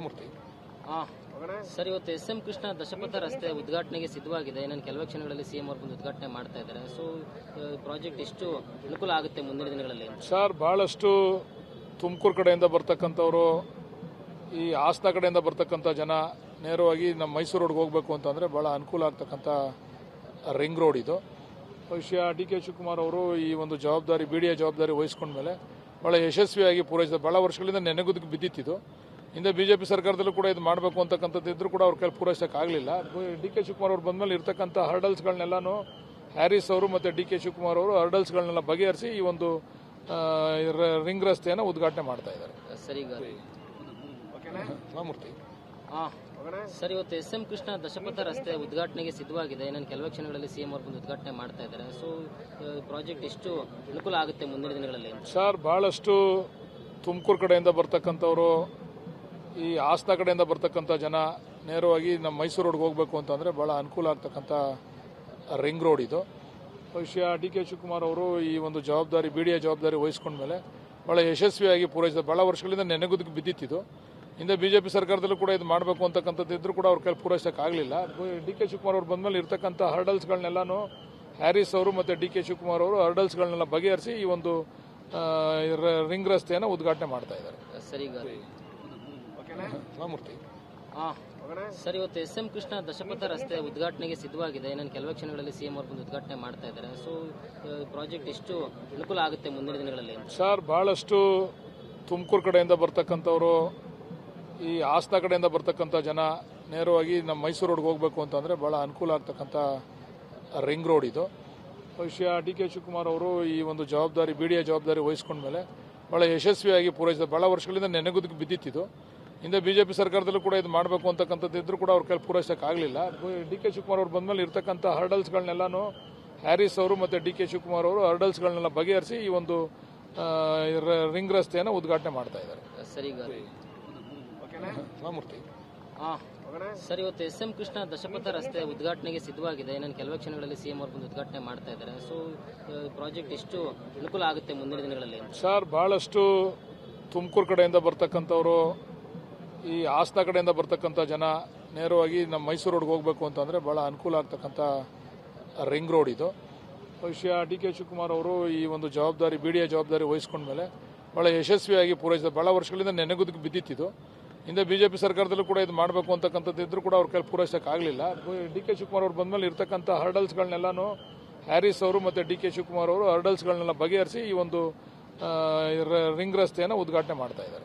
ಮೂರ್ತಿ sir, ಇವತ್ತು SM. Krishna ದಶಪಥ ರಸ್ತೆ ಉದ್ಘಾಟನೆಗೆ ಸಿದ್ಧವಾಗಿದೆ. ನಾನು ಕೆಲವೇ ಕ್ಷಣಗಳಲ್ಲಿ ಸಿಎಂ ಅವರು ಬಂದು ಉದ್ಘಾಟನೆ ಮಾಡ್ತಾ ಇದ್ದಾರೆ. ಸೊ ಪ್ರಾಜೆಕ್ಟ್ ಎಷ್ಟು ಅನುಕೂಲ ಆಗುತ್ತೆ ಮುಂದಿನ ದಿನಗಳಲ್ಲಿ? ಸರ್, ಬಹಳಷ್ಟು ತುಮಕೂರು ಕಡೆಯಿಂದ ಬರ್ತಕ್ಕಂಥವ್ರು, ಈ ಹಾಸನ ಕಡೆಯಿಂದ ಬರ್ತಕ್ಕಂಥ ಜನ ನೇರವಾಗಿ ನಮ್ಮ ಮೈಸೂರು ರೋಡ್ಗೆ ಹೋಗಬೇಕು ಅಂತಂದರೆ ಭಾಳ ಅನುಕೂಲ ಆಗ್ತಕ್ಕಂಥ ರಿಂಗ್ ರೋಡ್ ಇದು. ಬಹುಶಃ ಡಿ.ಕೆ. ಶಿವಕುಮಾರ್ ಅವರು ಈ ಒಂದು ಜವಾಬ್ದಾರಿ, BDA ಜವಾಬ್ದಾರಿ ವಹಿಸ್ಕೊಂಡ್ಮೇಲೆ ಭಾಳ ಯಶಸ್ವಿಯಾಗಿ ಪೂರೈಸಿದ. ಭಾಳ ವರ್ಷಗಳಿಂದ ನೆನೆಗುದಿಗೆ ಬಿದ್ದಿತ್ತು. ಹಿಂದೆ ಬಿಜೆಪಿ ಸರ್ಕಾರದಲ್ಲೂ ಕೂಡ ಇದು ಮಾಡಬೇಕು ಅಂತಕ್ಕಂಥದ್ದು ಇದ್ರೂ ಕೂಡ ಅವ್ರ ಕೈ ಪೂರೈಸೋಕ್ಕಾಗಲಿಲ್ಲ. ಡಿ.ಕೆ. ಶಿವಕುಮಾರ್ ಅವರು ಬಂದಮೇಲೆ ಇರ್ತಕ್ಕಂಥ ಹರ್ಡಲ್ಸ್ಗಳನ್ನೆಲ್ಲನೂ ಹ್ಯಾರಿಸ್ ಅವರು ಮತ್ತು ಡಿ.ಕೆ. ಶಿವಕುಮಾರ್ ಅವರು ಹರ್ಡಲ್ಸ್ಗಳನ್ನೆಲ್ಲ ಬಗೆಹರಿಸಿ ಈ ಒಂದು ರಿಂಗ್ ರಸ್ತೆಯನ್ನು ಉದ್ಘಾಟನೆ ಮಾಡ್ತಾ ಇದ್ದಾರೆ. ಮೂರ್ತಿ ಸರ್, ಇವತ್ತು ಎಸ್.ಎಂ. ಕೃಷ್ಣ ದಶಪಥ ರಸ್ತೆ ಉದ್ಘಾಟನೆಗೆ ಸಿದ್ಧವಾಗಿದೆ. ನಾನು ಕೆಲವೇ ಕ್ಷಣಗಳಲ್ಲಿ ಸಿಎಂ ಅವರು ಬಂದು ಉದ್ಘಾಟನೆ ಮಾಡ್ತಾ ಇದ್ದಾರೆ. ಸೊ ಪ್ರಾಜೆಕ್ಟ್ ಎಷ್ಟು ಅನುಕೂಲ ಆಗುತ್ತೆ ಮುಂದಿನ ದಿನಗಳಲ್ಲಿ? ಸರ್, ಬಹಳಷ್ಟು ತುಮಕೂರು ಕಡೆಯಿಂದ ಬರ್ತಕ್ಕಂಥವ್ರು, ಈ ಹಾಸನ ಕಡೆಯಿಂದ ಬರ್ತಕ್ಕಂಥ ಜನ ನೇರವಾಗಿ ನಮ್ಮ ಮೈಸೂರು ರೋಡ್ಗೆ ಹೋಗಬೇಕು ಅಂತಂದರೆ ಭಾಳ ಅನುಕೂಲ ಆಗ್ತಕ್ಕಂಥ ರಿಂಗ್ ರೋಡ್ ಇದು. ಬಹುಶಃ ಡಿ.ಕೆ. ಶಿವಕುಮಾರ್ ಅವರು ಈ ಒಂದು ಜವಾಬ್ದಾರಿ, BDA ಜವಾಬ್ದಾರಿ ವಹಿಸ್ಕೊಂಡ್ಮೇಲೆ ಭಾಳ ಯಶಸ್ವಿಯಾಗಿ ಪೂರೈಸಿದ. ಭಾಳ ವರ್ಷಗಳಿಂದ ನೆನೆಗುದಿಗೆ ಬಿದ್ದಿತ್ತು. ಹಿಂದೆ ಬಿಜೆಪಿ ಸರ್ಕಾರದಲ್ಲೂ ಕೂಡ ಇದು ಮಾಡಬೇಕು ಅಂತಕ್ಕಂಥದ್ದು ಇದ್ರೂ ಕೂಡ ಅವ್ರ ಕೈ ಪೂರೈಸೋಕ್ಕಾಗಲಿಲ್ಲ. ಡಿ.ಕೆ. ಶಿವಕುಮಾರ್ ಅವರು ಬಂದಮೇಲೆ ಇರ್ತಕ್ಕಂಥ ಹರ್ಡಲ್ಸ್ಗಳನ್ನೆಲ್ಲನೂ ಹ್ಯಾರಿಸ್ ಅವರು ಮತ್ತು ಡಿ.ಕೆ. ಶಿವಕುಮಾರ್ ಅವರು ಹರ್ಡಲ್ಸ್ಗಳನ್ನೆಲ್ಲ ಬಗೆಹರಿಸಿ ಈ ಒಂದು ರಿಂಗ್ ರಸ್ತೆಯನ್ನು ಉದ್ಘಾಟನೆ ಮಾಡ್ತಾ ಇದ್ದಾರೆ. ಮೂರ್ತಿ ಸರ್, ಇವತ್ತು ಎಸ್.ಎಂ. ಕೃಷ್ಣ ದಶಪಥ ರಸ್ತೆ ಉದ್ಘಾಟನೆಗೆ ಸಿದ್ಧವಾಗಿದೆ. ನಾನು ಕೆಲವೇ ಕ್ಷಣಗಳಲ್ಲಿ ಸಿಎಂ ಅವರು ಬಂದು ಉದ್ಘಾಟನೆ ಮಾಡ್ತಾ ಇದ್ದಾರೆ. ಸೊ ಪ್ರಾಜೆಕ್ಟ್ ಎಷ್ಟು ಅನುಕೂಲ ಆಗುತ್ತೆ ಮುಂದಿನ ದಿನಗಳಲ್ಲಿ? ಸರ್, ಬಹಳಷ್ಟು ತುಮಕೂರು ಕಡೆಯಿಂದ ಬರ್ತಕ್ಕಂಥವ್ರು, ಈ ಹಾಸನ ಕಡೆಯಿಂದ ಬರ್ತಕ್ಕಂಥ ಜನ ನೇರವಾಗಿ ನಮ್ಮ ಮೈಸೂರು ರೋಡ್ಗೆ ಹೋಗಬೇಕು ಅಂತಂದರೆ ಭಾಳ ಅನುಕೂಲ ಆಗ್ತಕ್ಕಂಥ ರಿಂಗ್ ರೋಡ್ ಇದು. ಬಹುಶಃ ಡಿ.ಕೆ. ಶಿವಕುಮಾರ್ ಅವರು ಈ ಒಂದು ಜವಾಬ್ದಾರಿ, BDA ಜವಾಬ್ದಾರಿ ವಹಿಸ್ಕೊಂಡ್ಮೇಲೆ ಭಾಳ ಯಶಸ್ವಿಯಾಗಿ ಪೂರೈಸಿದ. ಭಾಳ ವರ್ಷಗಳಿಂದ ನೆನೆಗುದಿಗೆ ಬಿದ್ದಿತ್ತು. ಹಿಂದೆ ಬಿಜೆಪಿ ಸರ್ಕಾರದಲ್ಲೂ ಕೂಡ ಇದು ಮಾಡಬೇಕು ಅಂತಕ್ಕಂಥದ್ದು ಇದ್ರೂ ಕೂಡ ಅವ್ರ ಕೈ ಪೂರೈಸೋಕ್ಕಾಗಲಿಲ್ಲ. ಡಿ.ಕೆ. ಶಿವಕುಮಾರ್ ಅವರು ಬಂದಮೇಲೆ ಇರ್ತಕ್ಕಂಥ ಹರ್ಡಲ್ಸ್ಗಳನ್ನೆಲ್ಲನೂ ಹ್ಯಾರಿಸ್ ಅವರು ಮತ್ತು ಡಿ.ಕೆ. ಶಿವಕುಮಾರ್ ಅವರು ಹರ್ಡಲ್ಸ್ಗಳನ್ನೆಲ್ಲ ಬಗೆಹರಿಸಿ ಈ ಒಂದು ರಿಂಗ್ ರಸ್ತೆಯನ್ನು ಉದ್ಘಾಟನೆ ಮಾಡ್ತಾ ಇದ್ದಾರೆ. ಮೂರ್ತಿ ಸರ್, ಇವತ್ತು ಎಸ್.ಎಂ. ಕೃಷ್ಣ ದಶಪಥ ರಸ್ತೆ ಉದ್ಘಾಟನೆಗೆ ಸಿದ್ಧವಾಗಿದೆ. ನಾನು ಕೆಲವೇ ಕ್ಷಣಗಳಲ್ಲಿ ಸಿಎಂ ಅವರು ಬಂದು ಉದ್ಘಾಟನೆ ಮಾಡ್ತಾ ಇದ್ದಾರೆ. ಸೊ ಪ್ರಾಜೆಕ್ಟ್ ಎಷ್ಟು ಅನುಕೂಲ ಆಗುತ್ತೆ ಮುಂದಿನ ದಿನಗಳಲ್ಲಿ? ಸರ್, ಬಹಳಷ್ಟು ತುಮಕೂರು ಕಡೆಯಿಂದ ಬರ್ತಕ್ಕಂಥವ್ರು, ಈ ಹಾಸನ ಕಡೆಯಿಂದ ಬರ್ತಕ್ಕಂಥ ಜನ ನೇರವಾಗಿ ನಮ್ಮ ಮೈಸೂರು ರೋಡ್ಗೆ ಹೋಗಬೇಕು ಅಂತಂದರೆ ಭಾಳ ಅನುಕೂಲ ಆಗ್ತಕ್ಕಂಥ ರಿಂಗ್ ರೋಡ್ ಇದು. ಬಹುಶಃ ಡಿ.ಕೆ. ಶಿವಕುಮಾರ್ ಅವರು ಈ ಒಂದು ಜವಾಬ್ದಾರಿ, BDA ಜವಾಬ್ದಾರಿ ವಹಿಸ್ಕೊಂಡ್ಮೇಲೆ ಭಾಳ ಯಶಸ್ವಿಯಾಗಿ ಪೂರೈಸಿದ. ಭಾಳ ವರ್ಷಗಳಿಂದ ನೆನೆಗುದಿಗೆ ಬಿದ್ದಿತ್ತು. ಹಿಂದೆ ಬಿಜೆಪಿ ಸರ್ಕಾರದಲ್ಲೂ ಕೂಡ ಇದು ಮಾಡಬೇಕು ಅಂತಕ್ಕಂಥದ್ದು ಇದ್ರೂ ಕೂಡ ಅವ್ರ ಕೈ ಪೂರೈಸೋಕ್ಕಾಗಲಿಲ್ಲ. ಡಿ.ಕೆ. ಶಿವಕುಮಾರ್ ಅವರು ಬಂದಮೇಲೆ ಇರ್ತಕ್ಕಂಥ ಹರ್ಡಲ್ಸ್ಗಳನ್ನೆಲ್ಲನೂ ಹ್ಯಾರಿಸ್ ಅವರು ಮತ್ತು ಡಿ.ಕೆ. ಶಿವಕುಮಾರ್ ಅವರು ಹರ್ಡಲ್ಸ್ಗಳನ್ನೆಲ್ಲ ಬಗೆಹರಿಸಿ ಈ ಒಂದು ರಿಂಗ್ ರಸ್ತೆಯನ್ನು ಉದ್ಘಾಟನೆ ಮಾಡ್ತಾ ಇದ್ದಾರೆ.